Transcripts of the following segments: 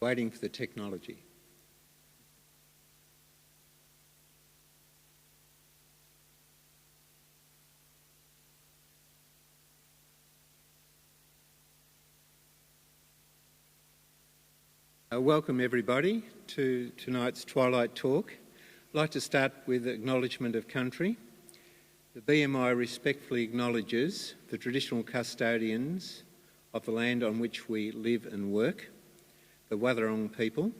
Waiting for the technology. Welcome everybody to tonight's Twilight talk. I'd like to start with acknowledgement of country. The BMI respectfully acknowledges the traditional custodians of the land on which we live and work, the Wadawurrung People,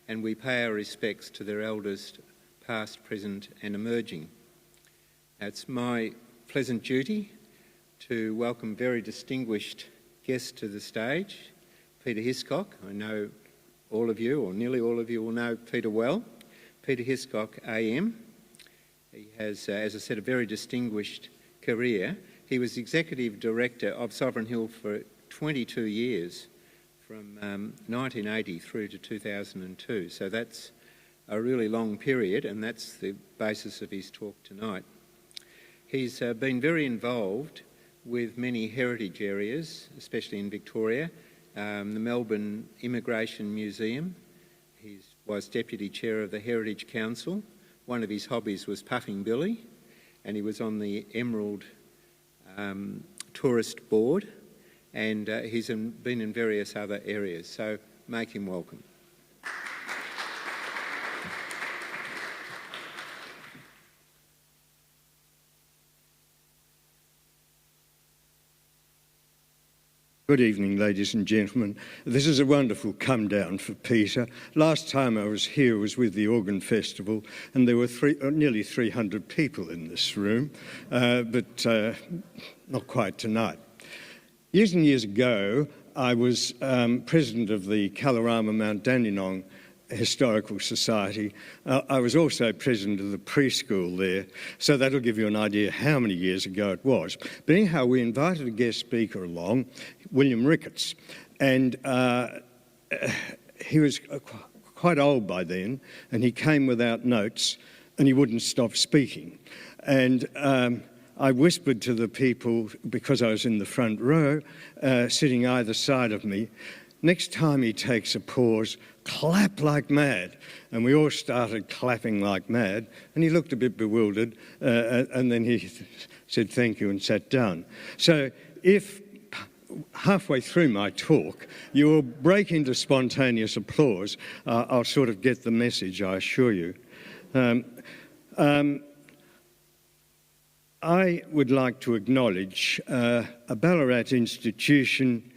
and we pay our respects to their elders past, present and emerging. It's my pleasant duty to welcome very distinguished guests to the stage. Peter Hiscock, I know all of you, or nearly all of you, will know Peter well. Peter Hiscock AM. He has, as I said, a very distinguished career. He was Executive Director of Sovereign Hill for 22 years, from 1980 through to 2002. So that's a really long period, and that's the basis of his talk tonight. He's been very involved with many heritage areas, especially in Victoria. The Melbourne Immigration Museum. He was Deputy Chair of the Heritage Council. One of his hobbies was puffing Billy, and he was on the Emerald Tourist Board, and he's been in various other areas, so make him welcome. Good evening, ladies and gentlemen. This is a wonderful come down for Peter. Last time I was here was with the Organ Festival, and there were nearly 300 people in this room, but not quite tonight. Years and years ago, I was president of the Kalorama Mount Dandenong Historical Society. I was also president of the preschool there, so that'll give you an idea how many years ago it was. But anyhow, we invited a guest speaker along, William Ricketts, and he was quite old by then, and he came without notes, and he wouldn't stop speaking. And I whispered to the people, because I was in the front row, sitting either side of me, next time he takes a pause, clap like mad. And we all started clapping like mad. And he looked a bit bewildered. And then he said thank you and sat down. So if halfway through my talk you will break into spontaneous applause, I'll sort of get the message, I assure you. I would like to acknowledge a Ballaarat institution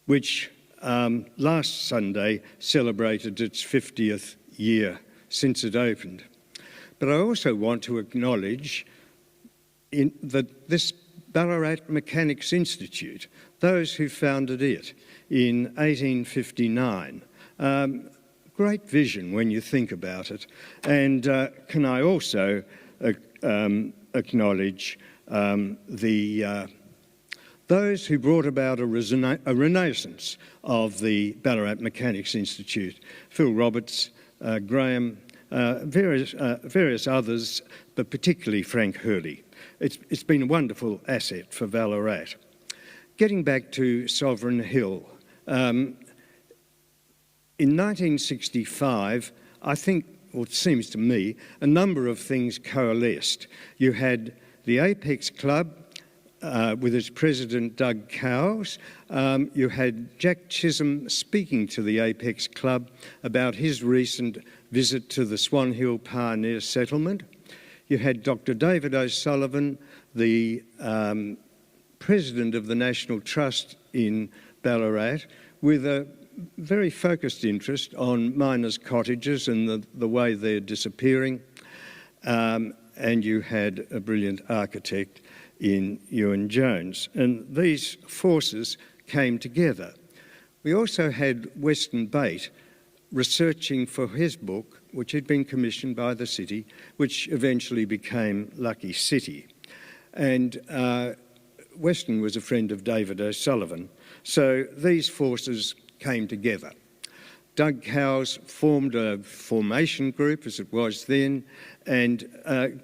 which last Sunday celebrated its 50th year since it opened. But I also want to acknowledge that this Ballaarat Mechanics Institute, those who founded it in 1859, great vision when you think about it. And can I also acknowledge those who brought about a renaissance of the Ballaarat Mechanics Institute, Phil Roberts, Graham, various others, but particularly Frank Hurley. It's been a wonderful asset for Ballarat. Getting back to Sovereign Hill, in 1965, I think, or it seems to me, a number of things coalesced. You had the Apex Club, with its president, Doug Cowes. You had Jack Chisholm speaking to the Apex Club about his recent visit to the Swan Hill Pioneer Settlement. You had Dr. David O'Sullivan, the president of the National Trust in Ballarat, with a very focused interest on miners' cottages and the way they're disappearing. And you had a brilliant architect in Ewan Jones, and these forces came together. We also had Weston Bate researching for his book, which had been commissioned by the city, which eventually became Lucky City. And Weston was a friend of David O'Sullivan, so these forces came together. Doug Cowes formed a formation group, as it was then, and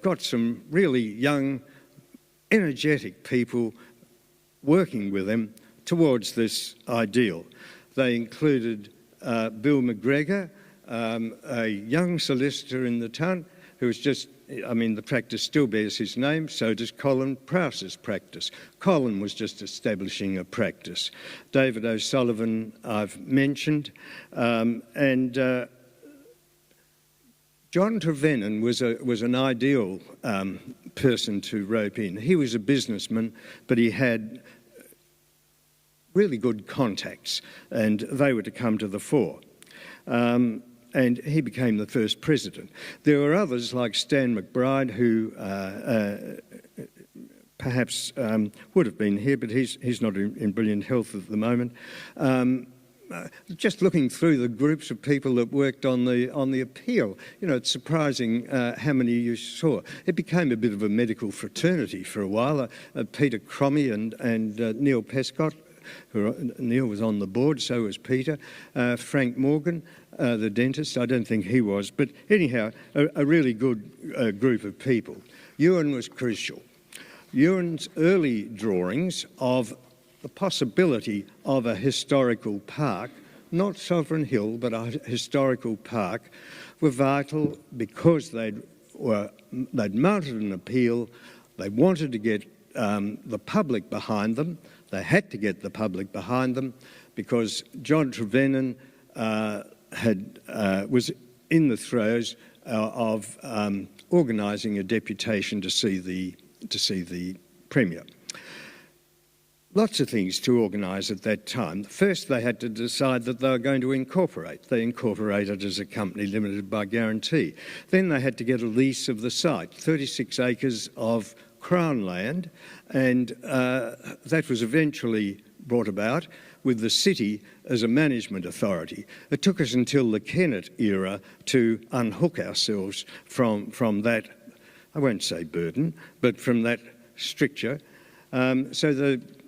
got some really young, energetic people working with him towards this ideal. They included Bill McGregor, a young solicitor in the town who was just, the practice still bears his name, so does Colin Prowse's practice. Colin was just establishing a practice. David O'Sullivan I've mentioned, and John Trevennan was an ideal person to rope in. He was a businessman, but he had really good contacts, and they were to come to the fore. And he became the first president. There were others like Stan McBride, who perhaps would have been here, but he's not in brilliant health at the moment. Just looking through the groups of people that worked on the appeal, it's surprising how many you saw. It became a bit of a medical fraternity for a while. Peter Cromie and Neil Pescott, Neil was on the board, so was Peter. Frank Morgan, the dentist, I don't think he was, but anyhow, a really good group of people. Ewan was crucial. Ewan's early drawings of the possibility of a historical park, not Sovereign Hill, but a historical park, were vital because they'd mounted an appeal. They wanted to get the public behind them. They had to get the public behind them because John Trevennan was in the throes of organising a deputation to see the Premier. Lots of things to organise at that time. First, they had to decide that they were going to incorporate. They incorporated as a company limited by guarantee. Then they had to get a lease of the site, 36 acres of Crown land, and that was eventually brought about with the city as a management authority. It took us until the Kennett era to unhook ourselves from that, I won't say burden, but from that stricture.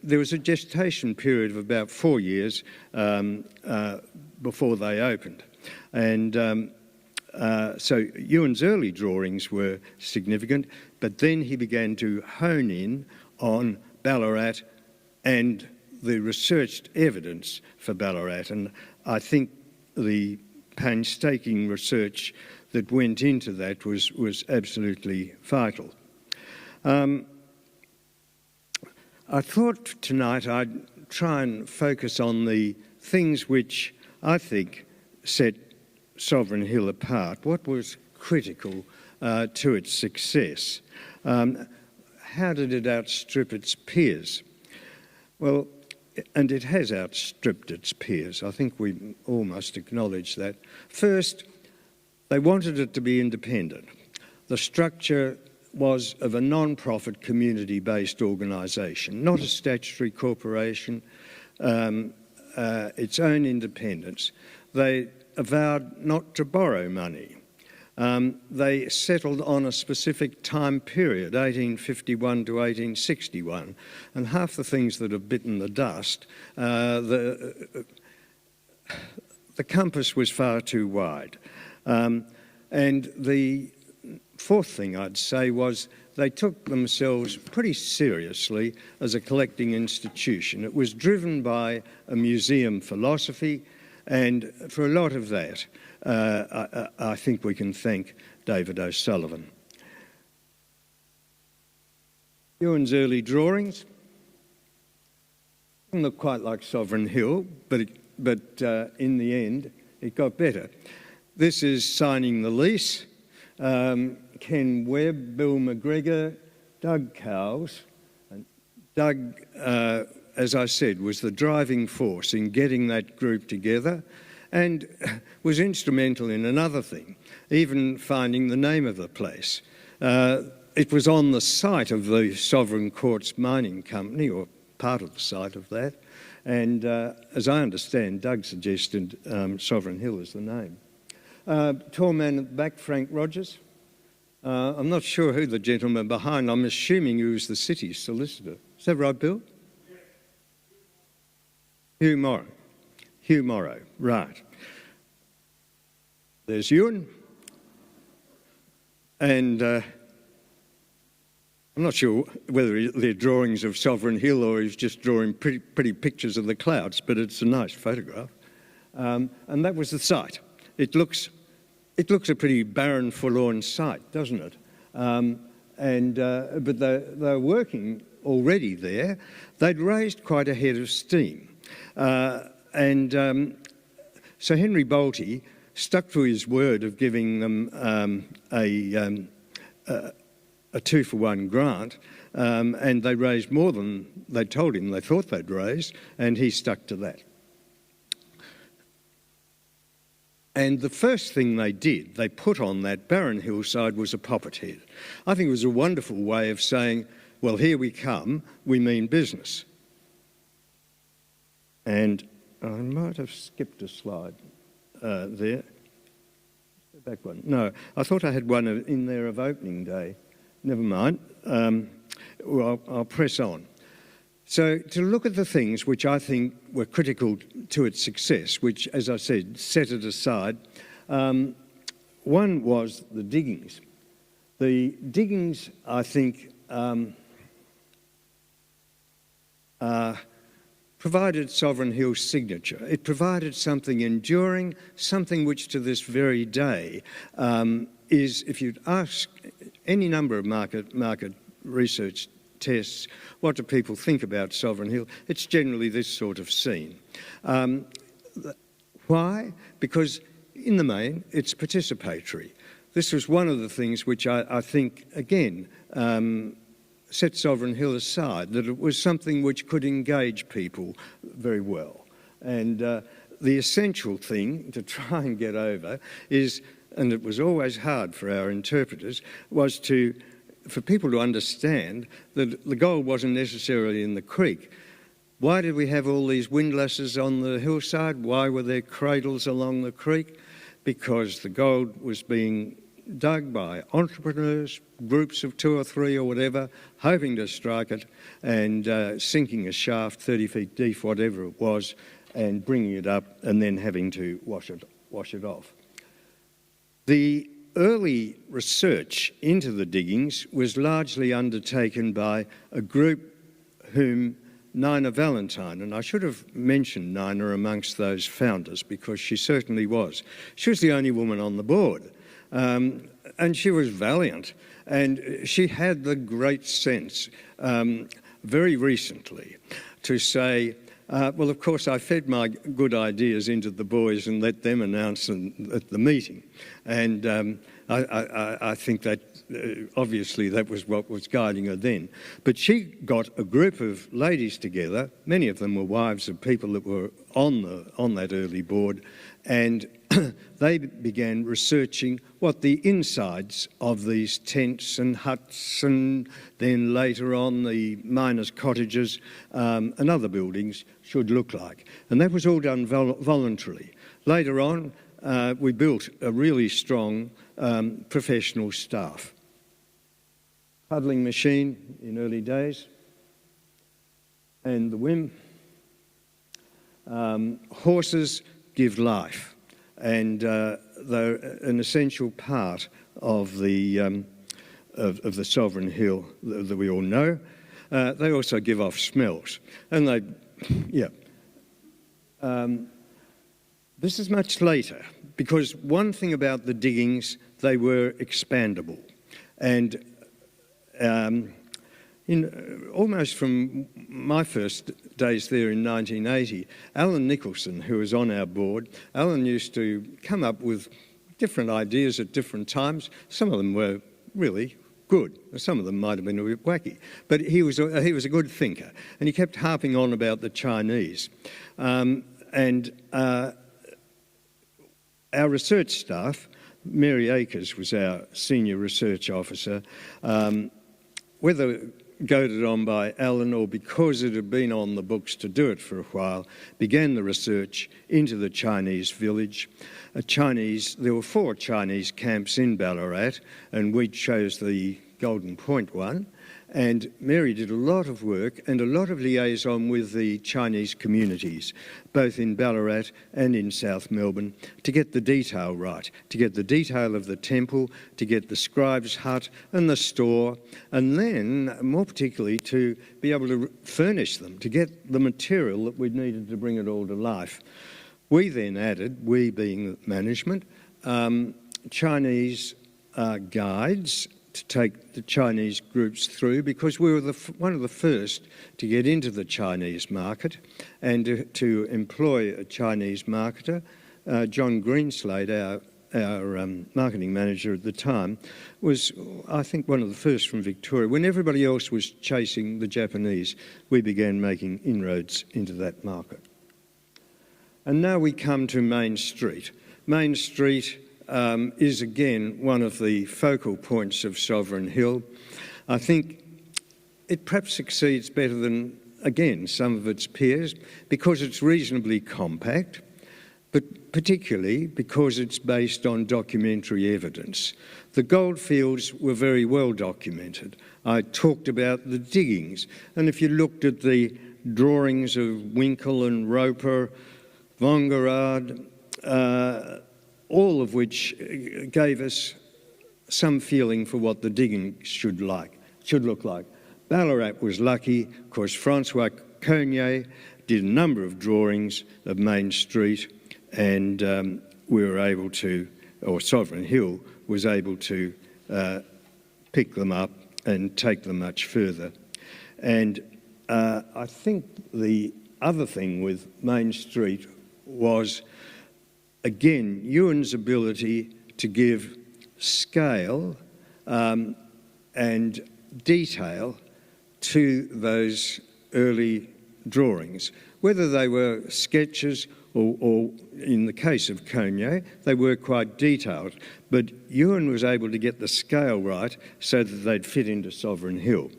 There was a gestation period of about 4 years before they opened. And so Ewan's early drawings were significant, but then he began to hone in on Ballarat and the researched evidence for Ballarat. And I think the painstaking research that went into that was absolutely vital. I thought tonight I'd try and focus on the things which I think set Sovereign Hill apart. What was critical to its success? How did it outstrip its peers? Well, and it has outstripped its peers. I think we all must acknowledge that. First, they wanted it to be independent. The structure was of a non-profit community-based organisation, not a statutory corporation, its own independence. They avowed not to borrow money. They settled on a specific time period, 1851 to 1861, and half the things that have bitten the dust, the compass was far too wide. And the fourth thing I'd say was they took themselves pretty seriously as a collecting institution. It was driven by a museum philosophy, and for a lot of that, I think we can thank David O'Sullivan. Ewan's early drawings didn't look quite like Sovereign Hill, but in the end, it got better. This is signing the lease. Ken Webb, Bill McGregor, Doug Cowles. And Doug, as I said, was the driving force in getting that group together and was instrumental in another thing, even finding the name of the place. It was on the site of the Sovereign Courts Mining Company, or part of the site of that, and as I understand, Doug suggested Sovereign Hill as the name. Tall man at the back, Frank Rogers. I'm not sure who the gentleman behind. I'm assuming he was the city's solicitor. Is that right, Bill? Yeah. Hugh Morrow, right. There's Ewan. And I'm not sure whether they're drawings of Sovereign Hill or he's just drawing pretty pictures of the clouds, but it's a nice photograph. And that was the site. It looks a pretty barren, forlorn site, doesn't it? But they're working already there. They'd raised quite a head of steam. So Henry Bolte stuck to his word of giving them a 2-for-1 grant, and they raised more than they told him they thought they'd raise, and he stuck to that. And the first thing they did, they put on that barren hillside was a poppet head. I think it was a wonderful way of saying, well, here we come, we mean business. And I might have skipped a slide there. Back one. No, I thought I had one in there of opening day. Never mind. Well, I'll press on. So to look at the things which I think were critical to its success, which, as I said, set it aside, one was the diggings. The diggings, I think, provided Sovereign Hill's signature. It provided something enduring, something which to this very day is, if you'd ask any number of market research tests, what do people think about Sovereign Hill? It's generally this sort of scene. Why? Because in the main, it's participatory. This was one of the things which I think, again, set Sovereign Hill aside, that it was something which could engage people very well. And the essential thing to try and get over is, and it was always hard for our interpreters, was for people to understand that the gold wasn't necessarily in the creek. Why did we have all these windlasses on the hillside? Why were there cradles along the creek? Because the gold was being dug by entrepreneurs, groups of 2 or 3 or whatever, hoping to strike it and sinking a shaft 30 feet deep, whatever it was, and bringing it up and then having to wash it off. The early research into the diggings was largely undertaken by a group whom Nina Valentine, and I should have mentioned Nina amongst those founders because she certainly was. She was the only woman on the board, and she was valiant, and she had the great sense very recently to say, well, of course, I fed my good ideas into the boys and let them announce them at the meeting. And I think that obviously that was what was guiding her then. But she got a group of ladies together, many of them were wives of people that were on that early board, and they began researching what the insides of these tents and huts and then later on the miners' cottages and other buildings should look like. And that was all done voluntarily. Later on, we built a really strong professional staff. Puddling machine in early days, and the whim. Horses give life, and they're an essential part of the Sovereign Hill that we all know. They also give off smells, and this is much later, because one thing about the diggings, they were expandable, and almost from my first days there in 1980, Alan Nicholson, who was on our board, Alan used to come up with different ideas at different times. Some of them were really good. Some of them might have been a bit wacky. But he was a good thinker, and he kept harping on about the Chinese. Our research staff, Mary Akers was our senior research officer, whether goaded on by Alan or because it had been on the books to do it for a while, began the research into the Chinese village. There were 4 Chinese camps in Ballarat, and we chose the Golden Point one. And Mary did a lot of work and a lot of liaison with the Chinese communities, both in Ballarat and in South Melbourne, to get the detail right, to get the detail of the temple, to get the scribe's hut and the store, and then, more particularly, to be able to furnish them, to get the material that we needed to bring it all to life. We then added, we being management, Chinese guides to take the Chinese groups through, because we were one of the first to get into the Chinese market and to employ a Chinese marketer. John Greenslade, our marketing manager at the time, was, I think, one of the first from Victoria. When everybody else was chasing the Japanese, we began making inroads into that market. And now we come to Main Street. Main Street is again one of the focal points of Sovereign Hill. I think it perhaps succeeds better than, again, some of its peers because it's reasonably compact, but particularly because it's based on documentary evidence. The goldfields were very well documented. I talked about the diggings, and if you looked at the drawings of Winkle and Roper, Vongerard, all of which gave us some feeling for what the digging should look like. Ballarat was lucky. Of course, Francois Cognier did a number of drawings of Main Street, and we were able to, or Sovereign Hill was able to pick them up and take them much further. And I think the other thing with Main Street was, again, Ewan's ability to give scale and detail to those early drawings, whether they were sketches or in the case of Cognier, they were quite detailed. But Ewan was able to get the scale right so that they'd fit into Sovereign Hill.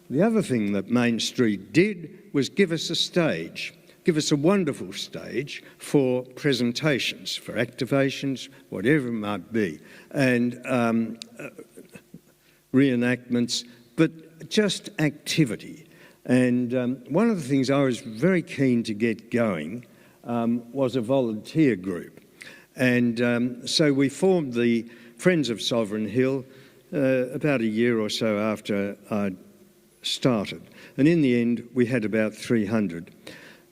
The other thing that Main Street did was give us a stage. Give us a wonderful stage for presentations, for activations, whatever it might be, and reenactments, but just activity. And one of the things I was very keen to get going was a volunteer group. And so we formed the Friends of Sovereign Hill about a year or so after I'd started. And in the end, we had about 300.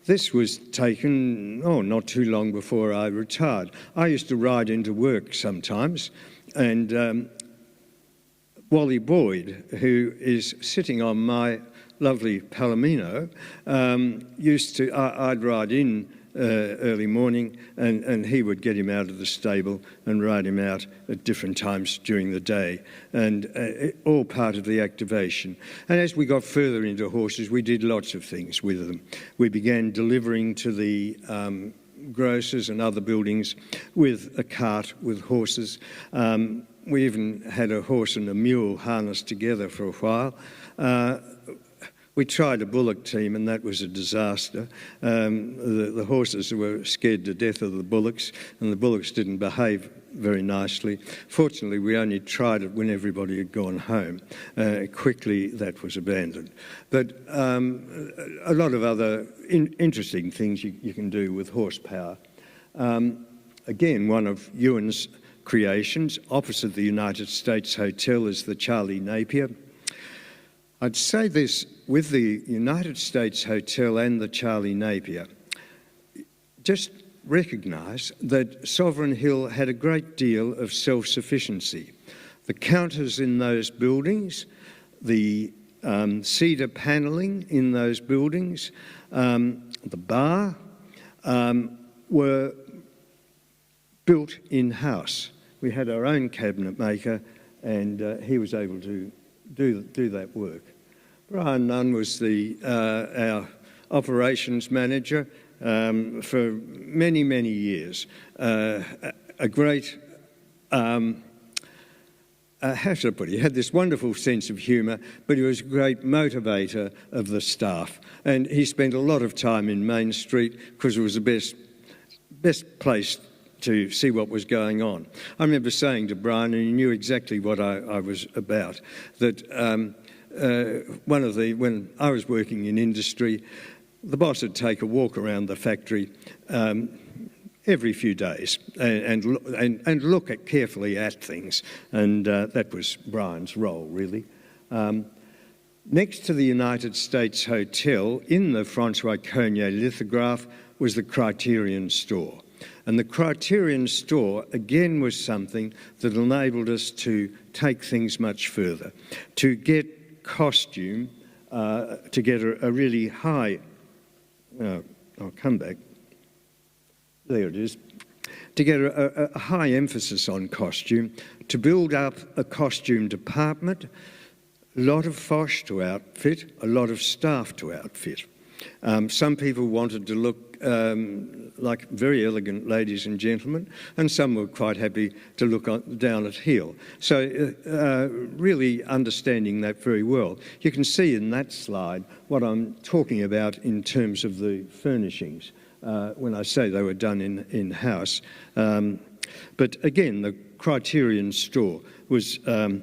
This was taken, not too long before I retired. I used to ride into work sometimes, and Wally Boyd, who is sitting on my lovely Palomino, I'd ride in early morning, and he would get him out of the stable and ride him out at different times during the day, and all part of the activation. And as we got further into horses, we did lots of things with them. We began delivering to the grocers and other buildings with a cart with horses. We even had a horse and a mule harnessed together for a while. We tried a bullock team, and that was a disaster. The horses were scared to death of the bullocks, and the bullocks didn't behave very nicely. Fortunately, we only tried it when everybody had gone home. Quickly, that was abandoned. But a lot of other interesting things you can do with horsepower. Again, one of Ewan's creations, opposite the United States Hotel, is the Charlie Napier. I'd say this with the United States Hotel and the Charlie Napier. Just recognise that Sovereign Hill had a great deal of self-sufficiency. The counters in those buildings, the cedar panelling in those buildings, the bar, were built in-house. We had our own cabinet maker, and he was able to do that work. Brian Nunn was our operations manager for many, many years. A great, how should I put it? He had this wonderful sense of humour, but he was a great motivator of the staff. And he spent a lot of time in Main Street because it was the best place to see what was going on. I remember saying to Brian, and he knew exactly what I was about, that when I was working in industry, the boss would take a walk around the factory every few days and look carefully at things, and that was Brian's role, really. Next to the United States Hotel, in the Francois Cognier lithograph, was the Criterion store. And the Criterion store, again, was something that enabled us to take things much further, to get costume, to get a really high... I'll come back. There it is. To get a high emphasis on costume, to build up a costume department, a lot of fosh to outfit, a lot of staff to outfit. Some people wanted to look like very elegant ladies and gentlemen, and some were quite happy to look down at heel. So really understanding that very well. You can see in that slide what I'm talking about in terms of the furnishings when I say they were done in-house. But again, the Criterion store was a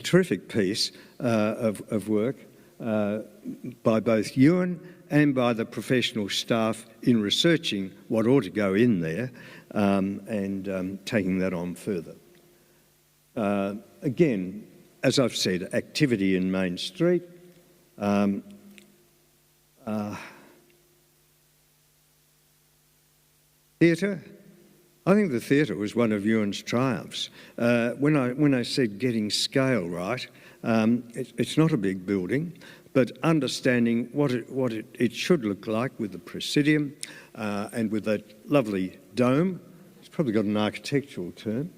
terrific piece of work by both Ewan and by the professional staff in researching what ought to go in there and taking that on further. Again, as I've said, activity in Main Street. Theatre. I think the theatre was one of Ewan's triumphs. When I said getting scale right, it's not a big building, but understanding what it should look like with the Presidium and with that lovely dome. It's probably got an architectural term.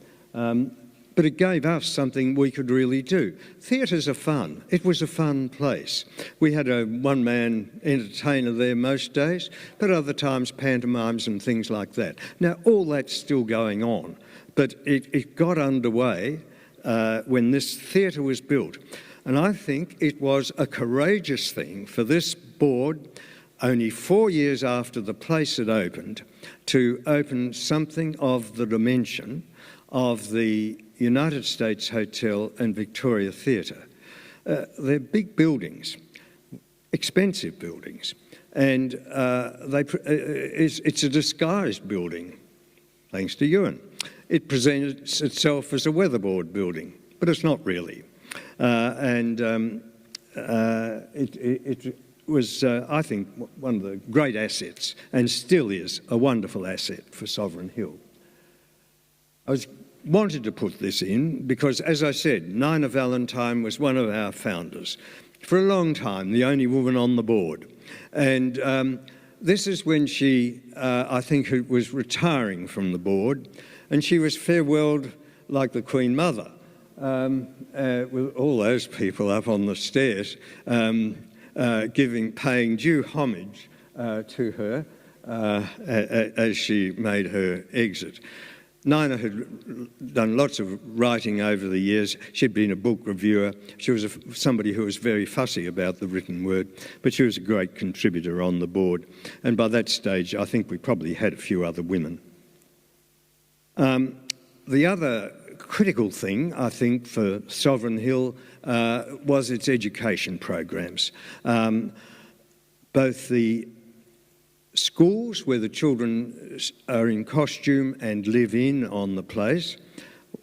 But it gave us something we could really do. Theatres are fun. It was a fun place. We had a one-man entertainer there most days, but other times pantomimes and things like that. Now, all that's still going on, but it got underway when this theatre was built. And I think it was a courageous thing for this board, only 4 years after the place had opened, to open something of the dimension of the United States Hotel and Victoria Theatre. They're big buildings, expensive buildings, and it's a disguised building, thanks to Ewan. It presents itself as a weatherboard building, but it's not really. It was, I think, one of the great assets, and still is a wonderful asset for Sovereign Hill. I wanted to put this in because, as I said, Nina Valentine was one of our founders. For a long time, the only woman on the board. And this is when she, I think, was retiring from the board, and she was farewelled like the Queen Mother, with all those people up on the stairs, paying due homage to her as she made her exit. Nina had done lots of writing over the years. She'd been a book reviewer. She was somebody who was very fussy about the written word, but she was a great contributor on the board. And by that stage, I think we probably had a few other women. The other critical thing, I think, for Sovereign Hill was its education programs. Both the schools where the children are in costume and live in on the place,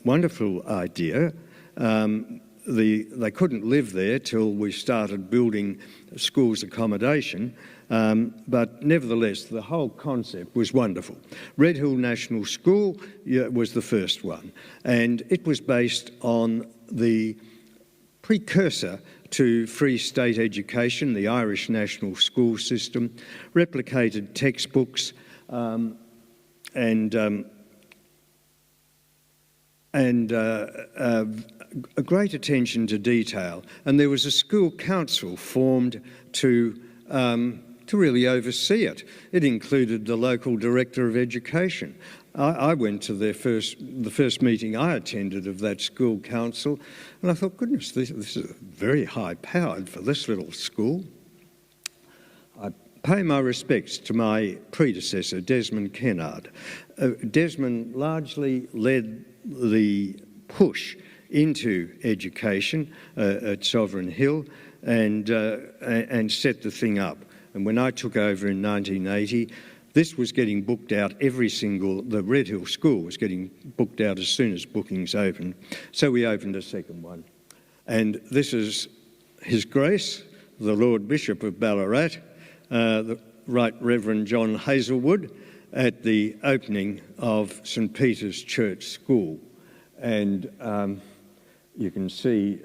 wonderful idea. They couldn't live there till we started building schools accommodation, but nevertheless the whole concept was wonderful. Red Hill National School was the first one, and it was based on the precursor to Free State education, the Irish National School System, replicated textbooks and a great attention to detail. And there was a school council formed to really oversee it. It included the local director of education. I went to the first meeting I attended of that school council, and I thought, goodness, this is very high-powered for this little school. I pay my respects to my predecessor, Desmond Kennard. Desmond largely led the push into education at Sovereign Hill and set the thing up. And when I took over in 1980, this was getting booked out the Red Hill School was getting booked out as soon as bookings opened. So we opened a second one. And this is His Grace, the Lord Bishop of Ballarat, the Right Reverend John Hazelwood, at the opening of St Peter's Church School. And you can see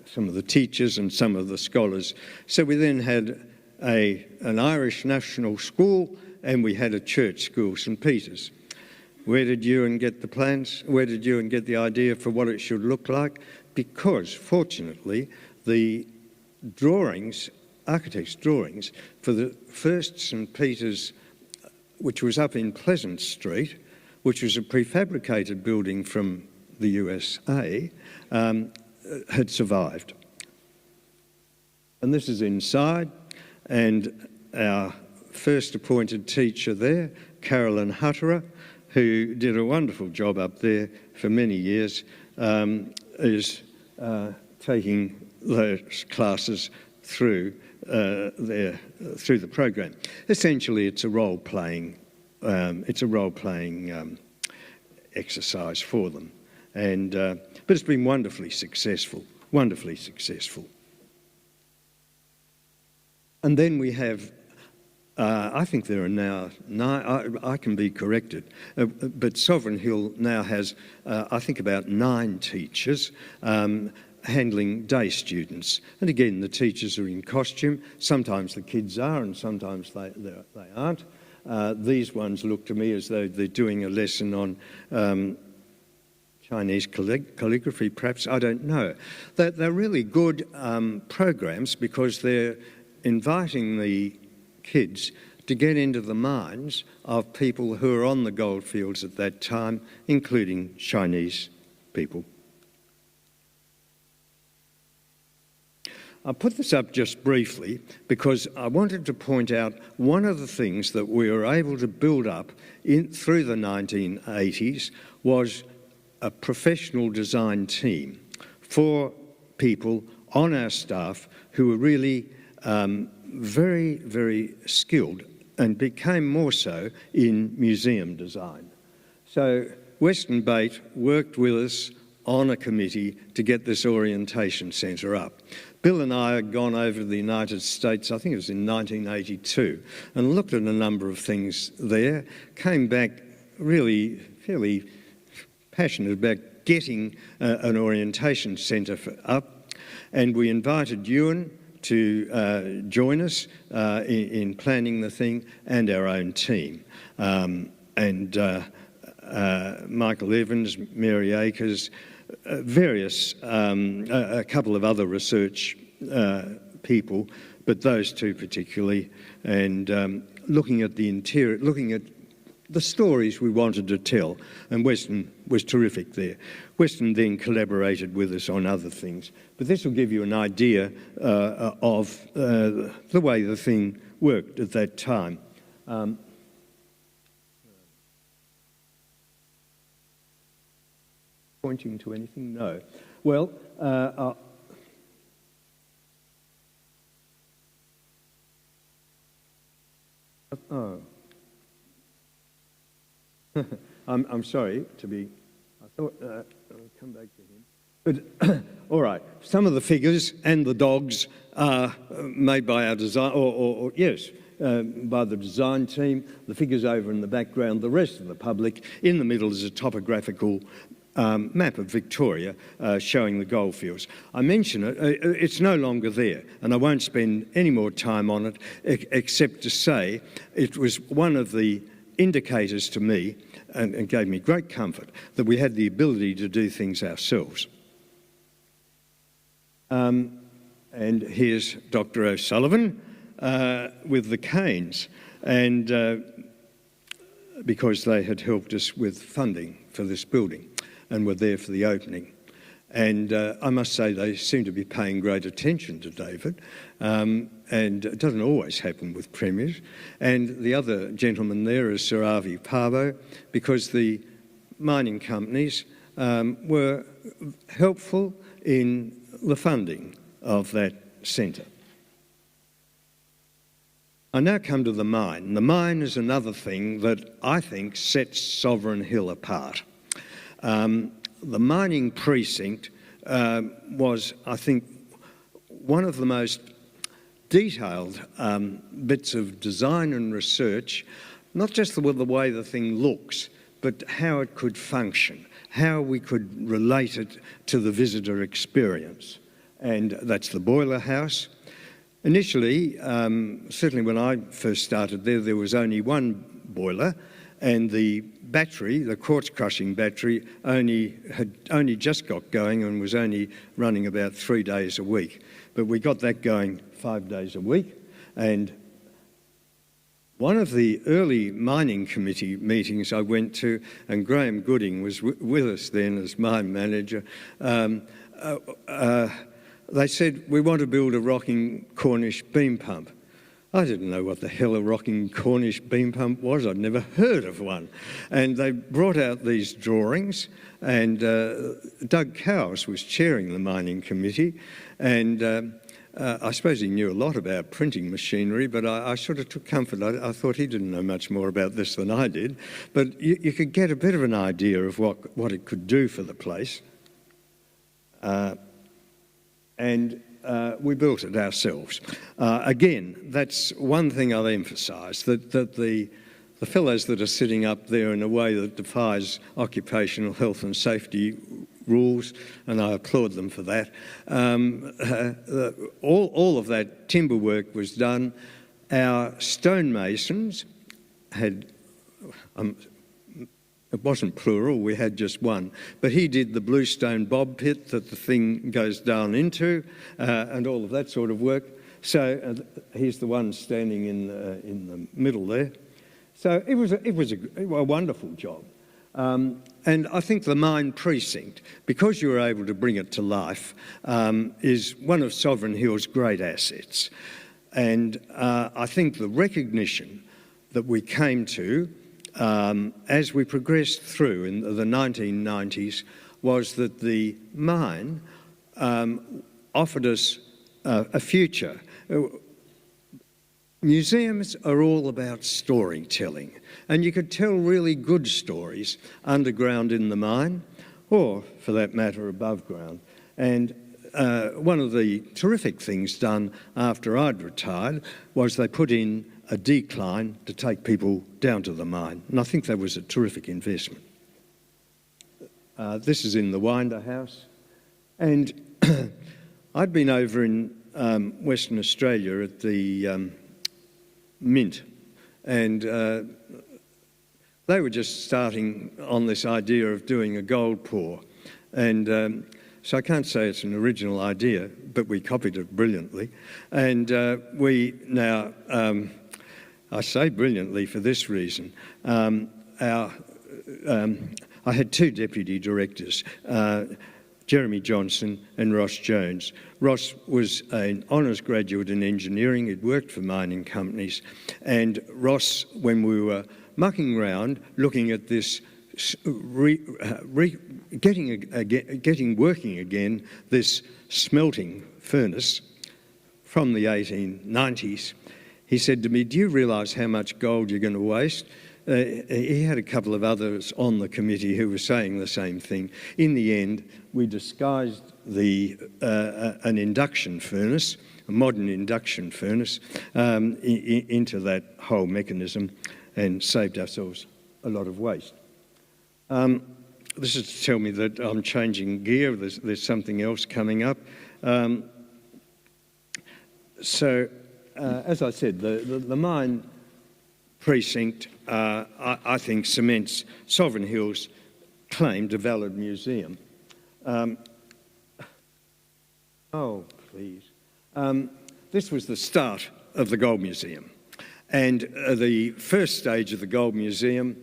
some of the teachers and some of the scholars. So we then had an Irish national school, and we had a church school, St Peter's. Where did Ewan get the plans? Where did Ewan get the idea for what it should look like? Because, fortunately, the drawings, architect's drawings, for the first St Peter's, which was up in Pleasant Street, which was a prefabricated building from the USA, had survived. And this is inside, and our first appointed teacher there, Carolyn Hutterer, who did a wonderful job up there for many years, is taking those classes through the program. Essentially, it's a role-playing exercise for them, and but it's been wonderfully successful. And then we have, I think there are now 9, I can be corrected, but Sovereign Hill now has, I think, about 9 teachers handling day students. And again, the teachers are in costume. Sometimes the kids are, and sometimes they aren't. These ones look to me as though they're doing a lesson on Chinese calligraphy, perhaps, I don't know. They're really good programs because they're inviting the kids to get into the minds of people who are on the goldfields at that time, including Chinese people. I put this up just briefly because I wanted to point out one of the things that we were able to build up through the 1980s was a professional design team, 4 people on our staff who were really very, very skilled and became more so in museum design. So Western Bait worked with us on a committee to get this orientation centre up. Bill and I had gone over to the United States, I think it was in 1982, and looked at a number of things there, came back really fairly passionate about getting an orientation centre up, and we invited Ewan to join us in planning the thing, and our own team. Michael Evans, Mary Akers, a couple of other research people, but those 2 particularly, and looking at the interior, looking at the stories we wanted to tell, and Weston was terrific there. Weston then collaborated with us on other things, but this will give you an idea of the way the thing worked at that time. Pointing to anything? No. Well, I'm sorry to be. I thought I'll come back to him. But all right, some of the figures and the dogs are made by our design, by the design team. The figures over in the background. The rest of the public. In the middle is a topographical map of Victoria showing the goldfields. I mention it, it's no longer there, and I won't spend any more time on it except to say it was one of the indicators to me and gave me great comfort that we had the ability to do things ourselves. And here's Dr. O'Sullivan with the canes, and because they had helped us with funding for this building and were there for the opening. And I must say they seem to be paying great attention to David, and it doesn't always happen with premiers. And the other gentleman there is Sir Avi Parvo, because the mining companies were helpful in the funding of that centre. I now come to the mine. The mine is another thing that I think sets Sovereign Hill apart. The mining precinct was, I think, one of the most detailed bits of design and research, not just the way the thing looks, but how it could function, how we could relate it to the visitor experience. And that's the boiler house. Initially, certainly when I first started there was only one boiler, and the battery, the quartz crushing battery, had only just got going and was only running about 3 days a week. But we got that going 5 days a week. And one of the early mining committee meetings I went to, and Graham Gooding was with us then as mine manager, they said, we want to build a rocking Cornish beam pump. I didn't know what the hell a rocking Cornish beam pump was. I'd never heard of one. And they brought out these drawings, and Doug Cowes was chairing the mining committee, and I suppose he knew a lot about printing machinery, but I sort of took comfort. I thought he didn't know much more about this than I did, but you could get a bit of an idea of what it could do for the place. And we built it ourselves. Again, that's one thing I'll emphasise, that the fellows that are sitting up there in a way that defies occupational health and safety rules, and I applaud them for that. All of that timber work was done. Our stonemasons had, it wasn't plural, we had just one, but he did the bluestone bob pit that the thing goes down into, and all of that sort of work. So he's the one standing in the middle there. So it was a wonderful job. And I think the mine precinct, because you were able to bring it to life, is one of Sovereign Hill's great assets. And I think the recognition that we came to as we progressed through in the 1990s was that the mine offered us a future. Museums are all about storytelling, and you could tell really good stories underground in the mine, or for that matter above ground. And one of the terrific things done after I'd retired was they put in a decline to take people down to the mine, and I think that was a terrific investment. This is in the Winder House, and I'd been over in Western Australia at the Mint, and they were just starting on this idea of doing a gold pour, and so I can't say it's an original idea, but we copied it brilliantly, and we now, I say brilliantly for this reason, I had two deputy directors, Jeremy Johnson and Ross Jones. Ross was an honours graduate in engineering. He'd worked for mining companies. And Ross, when we were mucking around, looking at this, getting working again, this smelting furnace from the 1890s, he said to me, do you realise how much gold you're going to waste? He had a couple of others on the committee who were saying the same thing. In the end, we disguised an induction furnace, a modern induction furnace, into that whole mechanism and saved ourselves a lot of waste. This is to tell me that I'm changing gear. There's something else coming up. So, as I said, the mine precinct, I think, cements Sovereign Hill's claim to valid museum. Oh, please. This was the start of the Gold Museum. And the first stage of the Gold Museum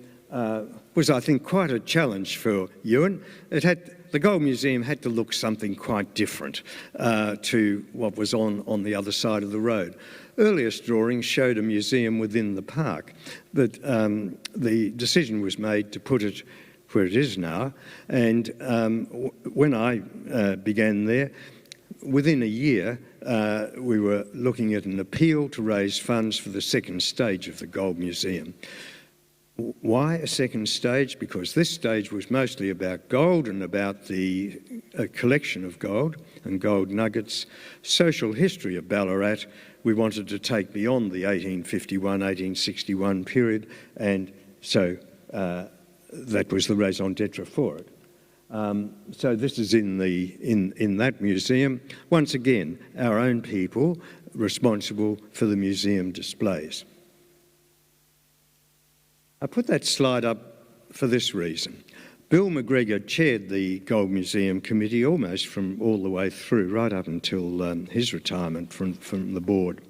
was, I think, quite a challenge for Ewan. The Gold Museum had to look something quite different to what was on the other side of the road. Earliest drawings showed a museum within the park, but the decision was made to put it where it is now. And when I began there, within a year, we were looking at an appeal to raise funds for the second stage of the Gold Museum. Why a second stage? Because this stage was mostly about gold and about the collection of gold and gold nuggets. Social history of Ballarat we wanted to take beyond the 1851-1861 period, and so that was the raison d'etre for it. So this is in that museum. Once again, our own people responsible for the museum displays. I put that slide up for this reason. Bill McGregor chaired the Gold Museum Committee almost from all the way through, right up until his retirement from the board.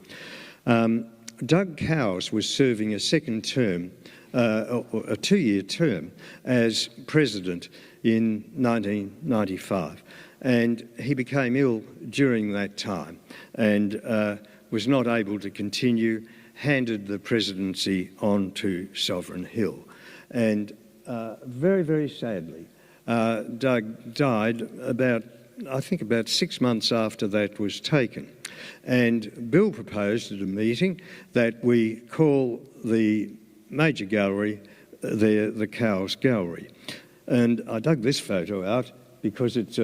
Doug Cowes was serving a second term, a two-year term, as president in 1995. And he became ill during that time and was not able to continue, handed the presidency on to Sovereign Hill. And very, very sadly, Doug died about 6 months after that was taken. And Bill proposed at a meeting that we call the major gallery the Cowes Gallery. And I dug this photo out because it's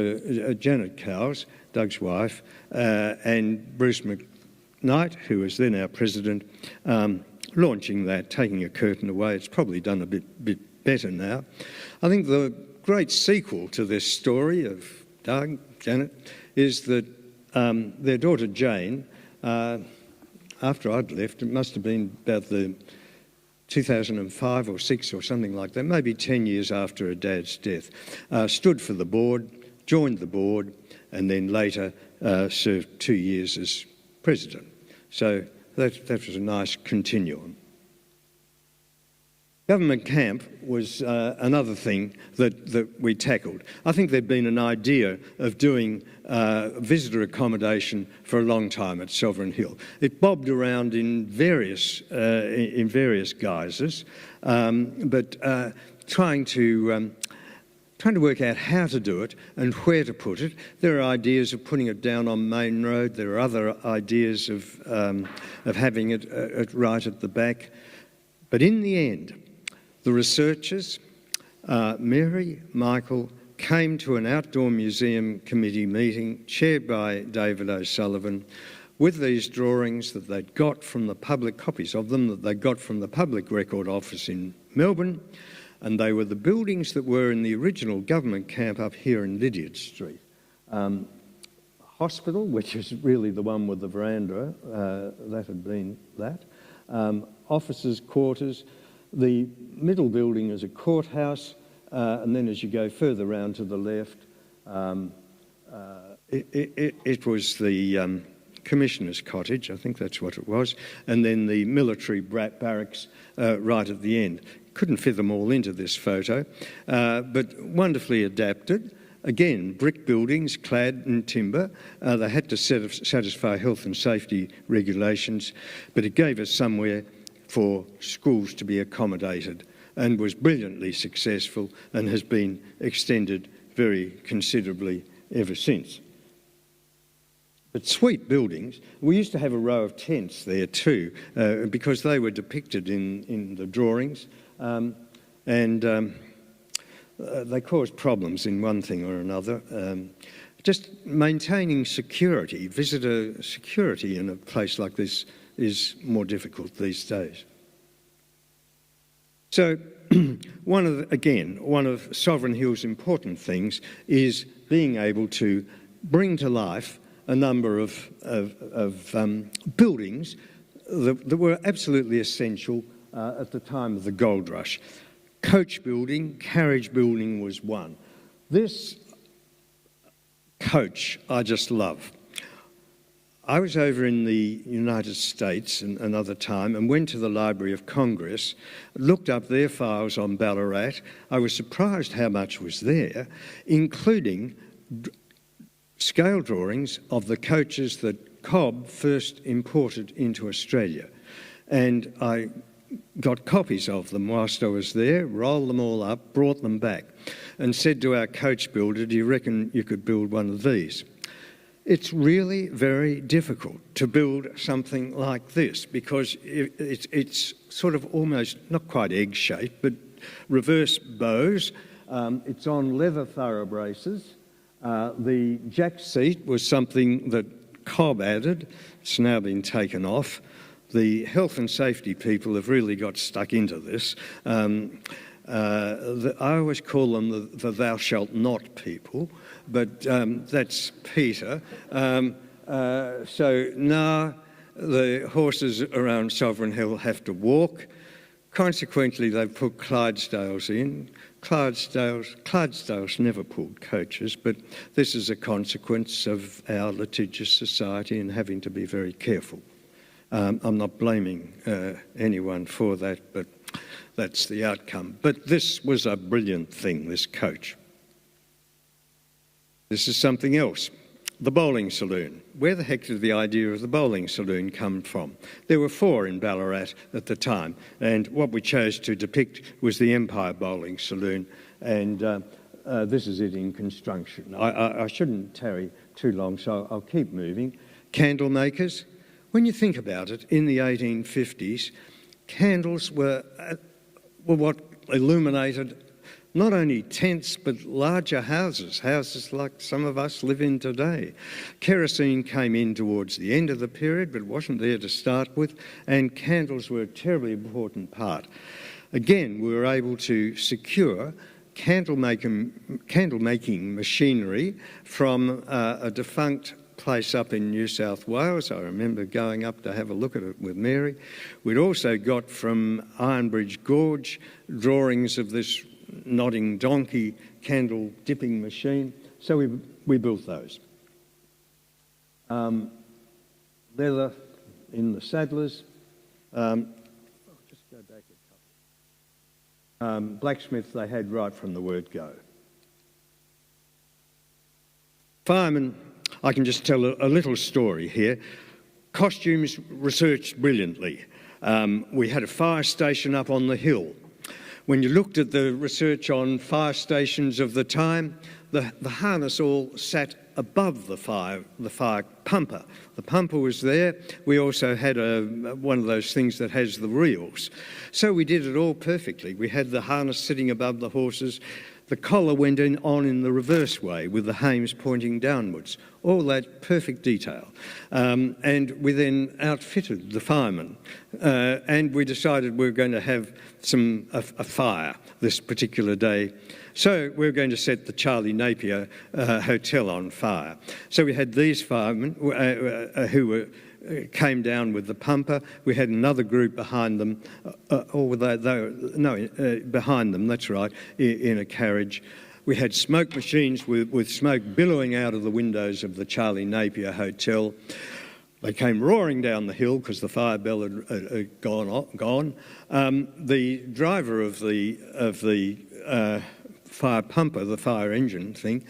Janet Cowes, Doug's wife, and Bruce McKnight, who was then our president, launching that, taking a curtain away. It's probably done a bit better now. I think the great sequel to this story of Doug, Janet, is that their daughter Jane, after I'd left, it must have been about the 2005 or 6 or something like that, maybe 10 years after her dad's death, stood for the board, joined the board, and then later served 2 years as president. So that was a nice continuum. Government camp was another thing that we tackled. I think there'd been an idea of doing visitor accommodation for a long time at Sovereign Hill. It bobbed around in various guises, but trying to work out how to do it and where to put it. There are ideas of putting it down on Main Road. There are other ideas of having it right at the back. But in the end, the researchers, Mary, Michael, came to an outdoor museum committee meeting chaired by David O'Sullivan with these drawings that they'd got from the public, copies of them that they got from the Public Record Office in Melbourne, and they were the buildings that were in the original government camp up here in Lydiard Street. Hospital, which is really the one with the veranda, that had been that. Officers' quarters. The middle building is a courthouse, and then as you go further round to the left, it was the Commissioner's Cottage, I think that's what it was, and then the military barracks right at the end. Couldn't fit them all into this photo, but wonderfully adapted. Again, brick buildings clad in timber. They had to satisfy health and safety regulations, but it gave us somewhere for schools to be accommodated and was brilliantly successful and has been extended very considerably ever since. But sweet buildings, we used to have a row of tents there too because they were depicted in the drawings and they caused problems in one thing or another. Just maintaining security, visitor security in a place like this is more difficult these days. So one of Sovereign Hill's important things is being able to bring to life a number of buildings that were absolutely essential at the time of the gold rush. Coach building, carriage building was one. This coach I just love. I was over in the United States another time and went to the Library of Congress, looked up their files on Ballarat. I was surprised how much was there, including scale drawings of the coaches that Cobb first imported into Australia. And I got copies of them whilst I was there, rolled them all up, brought them back, and said to our coach builder, "Do you reckon you could build one of these?" It's really very difficult to build something like this because it's sort of almost, not quite egg-shaped, but reverse bows. It's on leather thorough braces. The jack seat was something that Cobb added. It's now been taken off. The health and safety people have really got stuck into this. I always call them the thou shalt not people, but that's Peter. So now the horses around Sovereign Hill have to walk. Consequently, they've put Clydesdales in. Clydesdales never pulled coaches, but this is a consequence of our litigious society and having to be very careful. I'm not blaming anyone for that, but that's the outcome. But this was a brilliant thing, this coach. This is something else. The bowling saloon. Where the heck did the idea of the bowling saloon come from? There were 4 in Ballarat at the time, and what we chose to depict was the Empire Bowling Saloon, and this is it in construction. I shouldn't tarry too long, so I'll keep moving. Candle makers. When you think about it, in the 1850s, candles were what illuminated not only tents but larger houses like some of us live in today. Kerosene came in towards the end of the period but wasn't there to start with, and candles were a terribly important part. Again, we were able to secure candle making machinery from a defunct place up in New South Wales. I remember going up to have a look at it with Mary. We'd also got from Ironbridge Gorge drawings of this nodding donkey candle dipping machine, so we built those. Leather in the saddlers. I'll just go back a couple. Blacksmith they had right from the word go. Firemen, I can just tell a little story here. Costumes researched brilliantly. We had a fire station up on the hill. When you looked at the research on fire stations of the time, the harness all sat above the fire pumper. The pumper was there. We also had one of those things that has the reels. So we did it all perfectly. We had the harness sitting above the horses. The collar went on in the reverse way with the hames pointing downwards. All that perfect detail. And we then outfitted the firemen. And we decided we were going to have a fire this particular day. So we were going to set the Charlie Napier Hotel on fire. So we had these firemen who came down with the pumper. We had another group behind them, behind them, that's right, in a carriage. We had smoke machines with smoke billowing out of the windows of the Charlie Napier Hotel. They came roaring down the hill because the fire bell had gone. The driver of the fire pumper, the fire engine thing,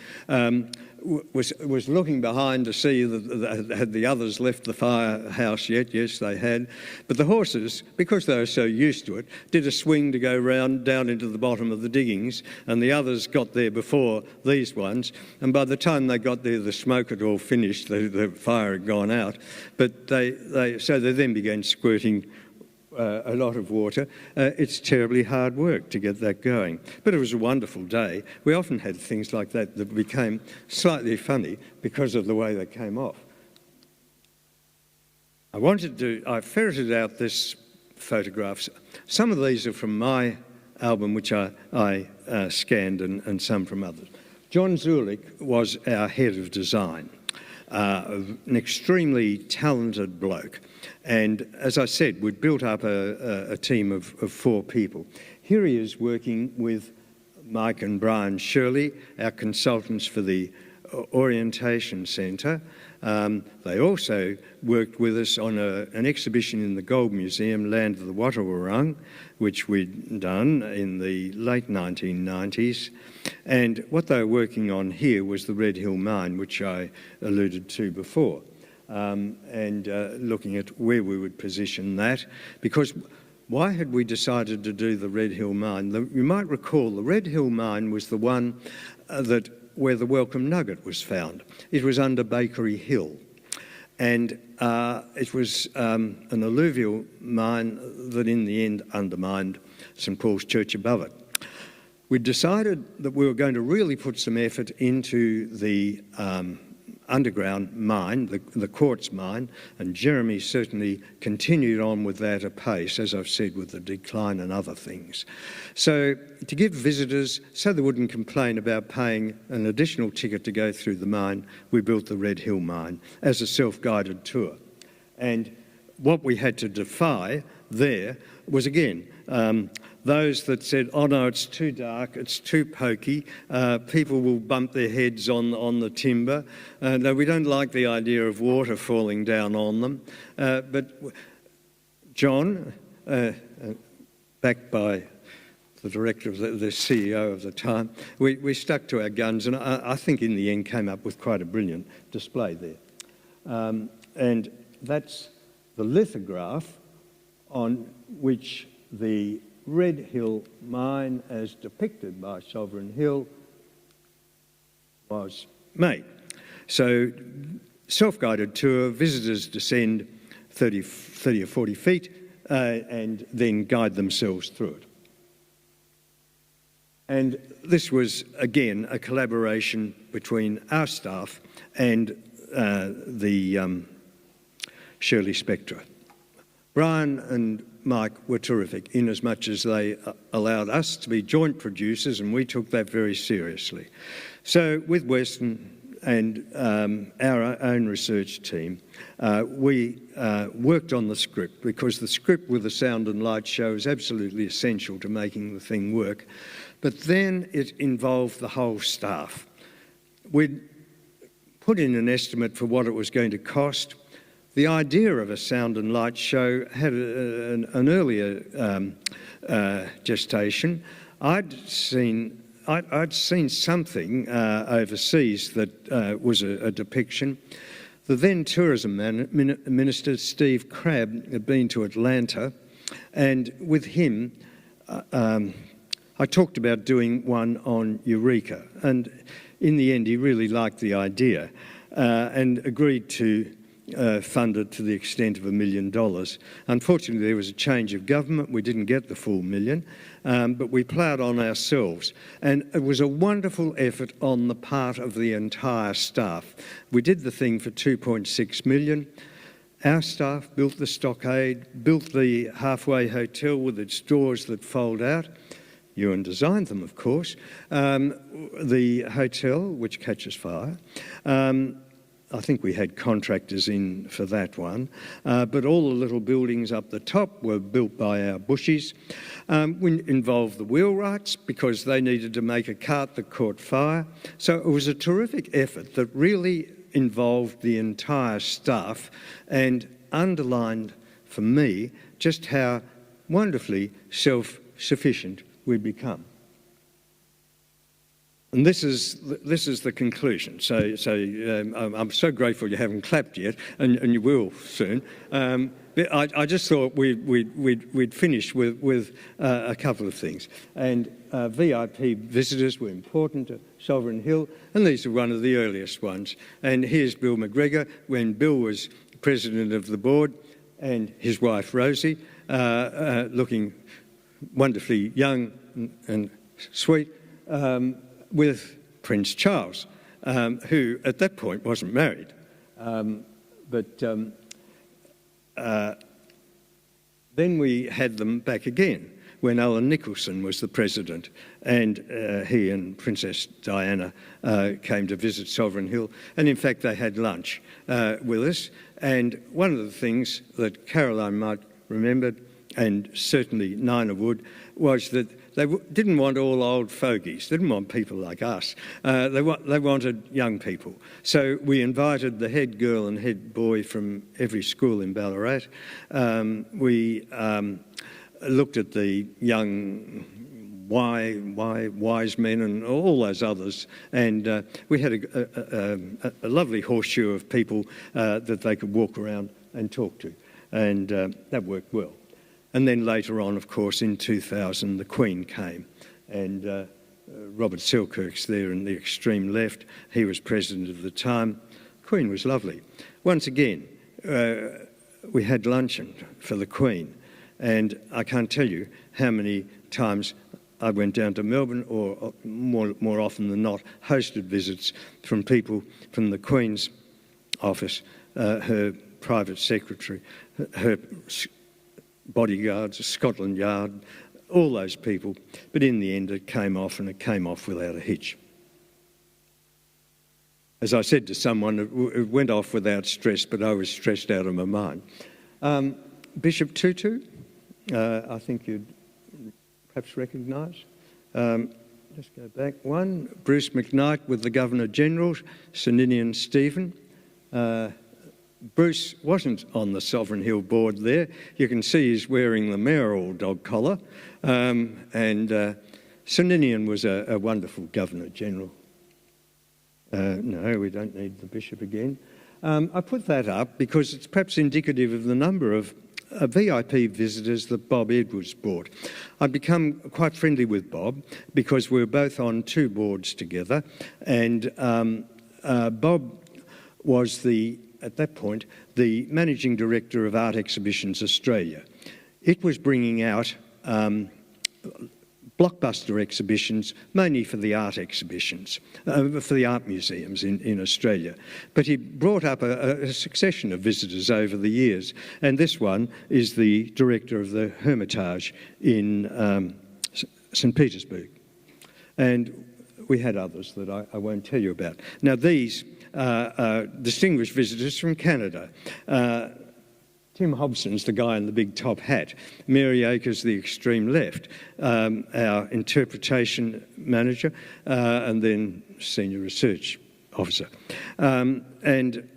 was looking behind to see that had the others left the firehouse yet. Yes, they had. But the horses, because they were so used to it, did a swing to go round down into the bottom of the diggings, and the others got there before these ones. And by the time they got there, the smoke had all finished. The fire had gone out. But they then began squirting a lot of water. It's terribly hard work to get that going. But it was a wonderful day. We often had things like that became slightly funny because of the way they came off. I ferreted out this photographs. Some of these are from my album, which I scanned, and some from others. John Zulick was our head of design, an extremely talented bloke. And as I said, we'd built up a team of 4 people. Here he is working with Mike and Brian Shirley, our consultants for the Orientation Centre. They also worked with us on an exhibition in the Gold Museum, Land of the Wadawurrung, which we'd done in the late 1990s. And what they were working on here was the Red Hill Mine, which I alluded to before. And looking at where we would position that, because why had we decided to do the Red Hill Mine? You might recall the Red Hill Mine was the one that where the Welcome Nugget was found. It was under Bakery Hill. And it was an alluvial mine that in the end undermined St Paul's Church above it. We decided that we were going to really put some effort into the underground mine, the quartz mine, and Jeremy certainly continued on with that apace, as I've said, with the decline and other things. So to give visitors, so they wouldn't complain about paying an additional ticket to go through the mine, we built the Red Hill mine as a self-guided tour. And what we had to defy there was, again, those that said, oh no, it's too dark, it's too pokey, people will bump their heads on the timber. No, we don't like the idea of water falling down on them. But John, backed by the director of the CEO of the time, we stuck to our guns, and I think in the end came up with quite a brilliant display there. And that's the lithograph on which the Red Hill mine, as depicted by Sovereign Hill, was made. So, self-guided tour, visitors descend 30 or 40 feet and then guide themselves through it. And this was, again, a collaboration between our staff and the Shirley Spectra. Brian and Mike were terrific in as much as they allowed us to be joint producers, and we took that very seriously. So with Weston and our own research team, we worked on the script, because the script with the sound and light show is absolutely essential to making the thing work. But then it involved the whole staff. We'd put in an estimate for what it was going to cost. The idea of a sound and light show had an earlier gestation. I'd seen something overseas that was a depiction. The then tourism minister, Steve Crabb, had been to Atlanta, and with him, I talked about doing one on Eureka, and in the end, he really liked the idea and agreed to fund it to the extent of $1 million. Unfortunately, there was a change of government. We didn't get the full $1 million, but we ploughed on ourselves. And it was a wonderful effort on the part of the entire staff. We did the thing for $2.6 million. Our staff built the stockade, built the halfway hotel with its doors that fold out. Ewan designed them, of course. The hotel, which catches fire. I think we had contractors in for that one, but all the little buildings up the top were built by our bushies. We involved the wheelwrights because they needed to make a cart that caught fire. So it was a terrific effort that really involved the entire staff and underlined for me just how wonderfully self-sufficient we'd become. And this is the conclusion. So I'm so grateful you haven't clapped yet, and you will soon. But I just thought we'd finish with a couple of things. And VIP visitors were important to Sovereign Hill, and these are one of the earliest ones. And here's Bill McGregor when Bill was president of the board, and his wife Rosie, looking wonderfully young and sweet. With Prince Charles, who at that point wasn't married. But then we had them back again when Owen Nicholson was the president, and he and Princess Diana came to visit Sovereign Hill, and in fact they had lunch with us. And one of the things that Caroline might remember, and certainly Nina would, was that they didn't want all old fogies. They didn't want people like us. They wanted young people. So we invited the head girl and head boy from every school in Ballarat. We looked at the young wise men and all those others, and we had a lovely horseshoe of people that they could walk around and talk to, and that worked well. And then later on, of course, in 2000, the Queen came, and Robert Selkirk's there in the extreme left. He was president at the time. Queen was lovely. Once again, we had luncheon for the Queen, and I can't tell you how many times I went down to Melbourne, or more often than not, hosted visits from people from the Queen's office, her private secretary, her bodyguards, Scotland Yard, all those people. But in the end, it came off, and it came off without a hitch. As I said to someone, it went off without stress, but I was stressed out of my mind. Bishop Tutu, I think you'd perhaps recognise. Let's go back one. Bruce McKnight with the Governor-General, Sir Ninian Stephen. Bruce wasn't on the Sovereign Hill board there. You can see he's wearing the mayoral dog collar. And Sir Ninian was a wonderful Governor-General. No, we don't need the bishop again. I put that up because it's perhaps indicative of the number of VIP visitors that Bob Edwards brought. I'd become quite friendly with Bob because we were both on two boards together, and Bob was at that point, the Managing Director of Art Exhibitions Australia. It was bringing out blockbuster exhibitions, mainly for the art exhibitions, for the art museums in Australia. But he brought up a succession of visitors over the years, and this one is the director of the Hermitage in St. Petersburg. And we had others that I won't tell you about. Now, these distinguished visitors from Canada. Tim Hobson's the guy in the big top hat. Mary Akers, the extreme left, our interpretation manager, and then senior research officer. And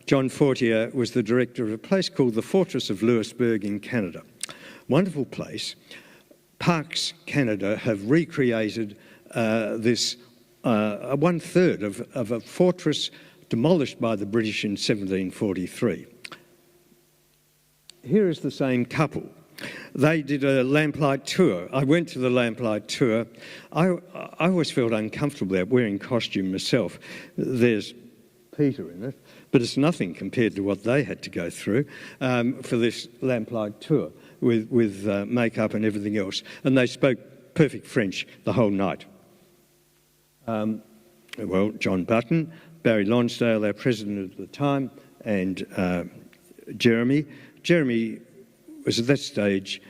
John Fortier was the director of a place called the Fortress of Louisbourg in Canada. Wonderful place. Parks Canada have recreated this one-third of a fortress demolished by the British in 1743. Here is the same couple. They did a lamplight tour. I went to the lamplight tour. I always felt uncomfortable there, wearing costume myself. There's Peter in it, but it's nothing compared to what they had to go through for this lamplight tour with makeup and everything else. And they spoke perfect French the whole night. Well, John Button, Barry Lonsdale, our president at the time, and Jeremy. Jeremy was at that stage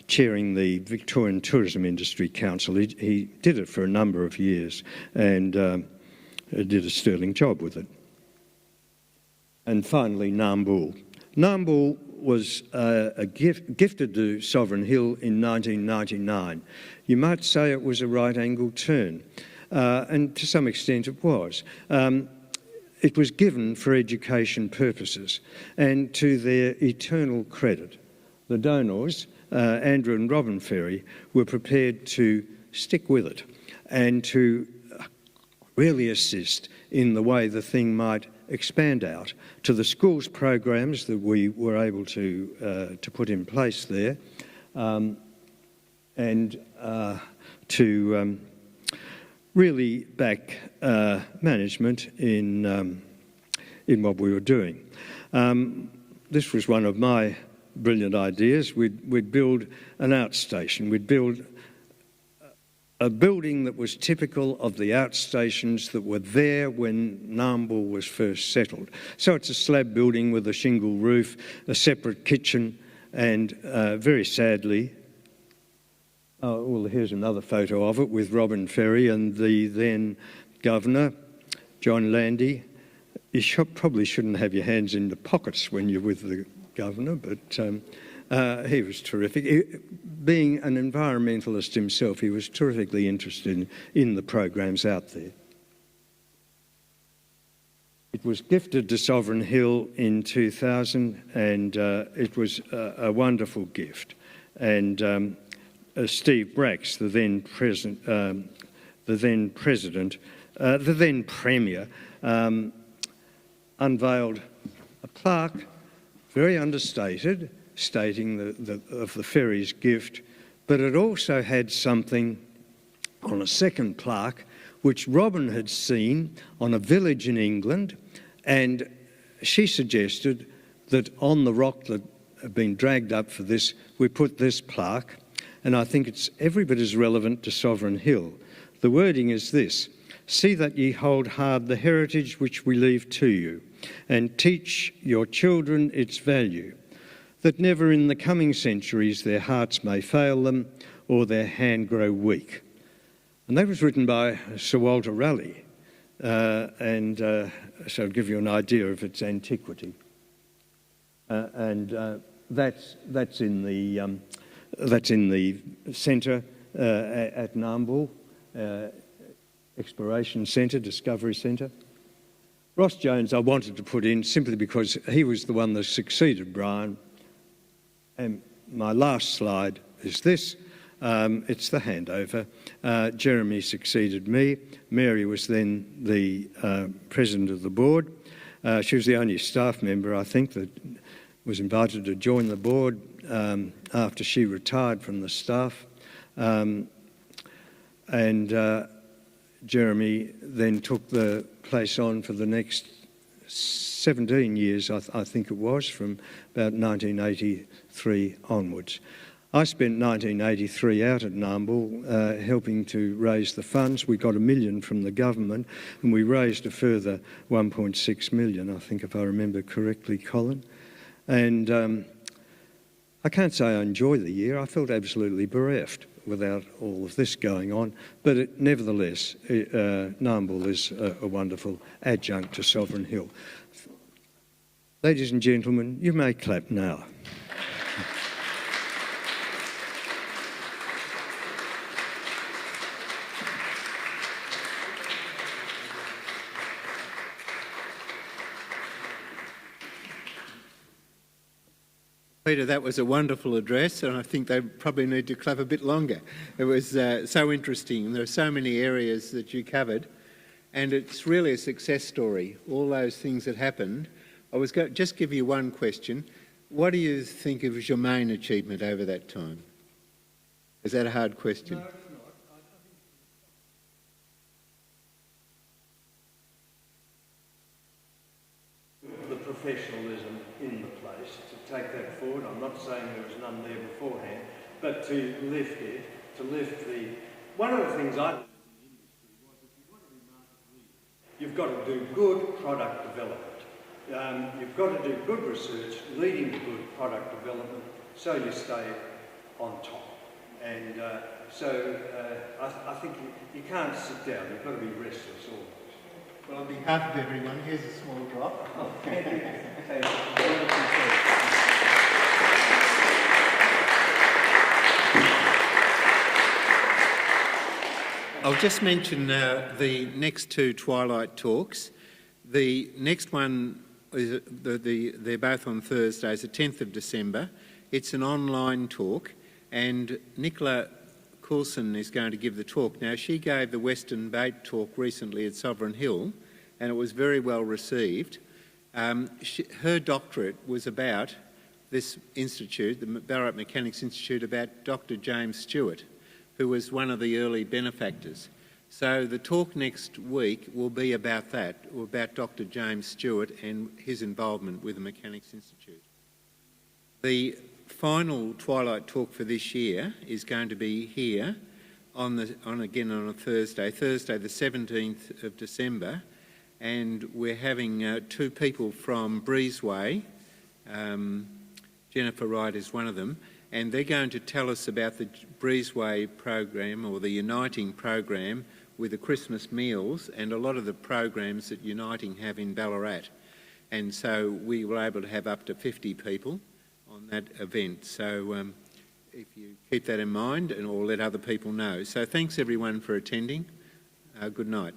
chairing the Victorian Tourism Industry Council. He did it for a number of years and did a sterling job with it. And finally, Nambool. Nambool was gifted to Sovereign Hill in 1999. You might say it was a right-angled turn, and to some extent it was. It was given for education purposes, and to their eternal credit, the donors, Andrew and Robin Ferry, were prepared to stick with it and to really assist in the way the thing might expand out to the schools programs that we were able to put in place there, and to really back management in what we were doing. This was one of my brilliant ideas. We'd build an outstation. We'd build a building that was typical of the outstations that were there when Nambool was first settled. So it's a slab building with a shingle roof, a separate kitchen, and very sadly, well, here's another photo of it with Robin Ferry and the then governor, John Landy. You probably shouldn't have your hands in the pockets when you're with the governor, but he was terrific. Being an environmentalist himself, he was terrifically interested in the programs out there. It was gifted to Sovereign Hill in 2000, and it was a wonderful gift. And Steve Bracks, the then Premier, unveiled a plaque, very understated, stating of the ferry's gift, but it also had something on a second plaque, which Robin had seen on a village in England, and she suggested that on the rock that had been dragged up for this, we put this plaque, and I think it's every bit as relevant to Sovereign Hill. The wording is this: "See that ye hold hard the heritage which we leave to you, and teach your children its value, that never in the coming centuries their hearts may fail them, or their hand grow weak." And that was written by Sir Walter Raleigh, so I'll give you an idea of its antiquity. That's in the centre at Nambour, Exploration Centre, Discovery Centre. Ross Jones I wanted to put in simply because he was the one that succeeded Brian. And my last slide is this. It's the handover. Jeremy succeeded me. Mary was then the president of the board. She was the only staff member, I think, that was invited to join the board after she retired from the staff. Jeremy then took the place on for the next 17 years, I think it was, from about 1983 onwards. I spent 1983 out at Nambour helping to raise the funds. We got $1 million from the government, and we raised a further 1.6 million, I think, if I remember correctly, Colin. And I can't say I enjoyed the year. I felt absolutely bereft without all of this going on. But nevertheless, Nambour is a wonderful adjunct to Sovereign Hill. Ladies and gentlemen, you may clap now. Peter, that was a wonderful address, and I think they probably need to clap a bit longer. It was so interesting. There are so many areas that you covered, and it's really a success story, all those things that happened. I was going to just give you one question. What do you think was your main achievement over that time? Is that a hard question? No, it's not. The professionalism in the place, to take that forward. I'm not saying there was none there beforehand, but to lift it, to lift the... One of the things I learned in the industry was if you want to be market leader, you've got to do good product development. You've got to do good research, leading to good product development, so you stay on top. And I think you can't sit down, you've got to be restless always. Well, on behalf of everyone, here's a small drop. Thank you. I'll just mention the next two Twilight talks. The next one, is they're both on Thursdays, the 10th of December. It's an online talk, and Nicola Coulson is going to give the talk. Now, she gave the Western Bait talk recently at Sovereign Hill, and it was very well received. Her doctorate was about this institute, the Ballaarat Mechanics Institute, about Dr. James Stewart, who was one of the early benefactors. So the talk next week will be about that, or about Dr. James Stewart and his involvement with the Mechanics Institute. The final Twilight talk for this year is going to be here on a Thursday the 17th of December, and we're having two people from Breezeway. Jennifer Wright is one of them, and they're going to tell us about the Breezeway program, or the Uniting program, with the Christmas meals and a lot of the programs that Uniting have in Ballarat. And so we were able to have up to 50 people on that event. So if you keep that in mind, and or let other people know. So thanks everyone for attending. Good night.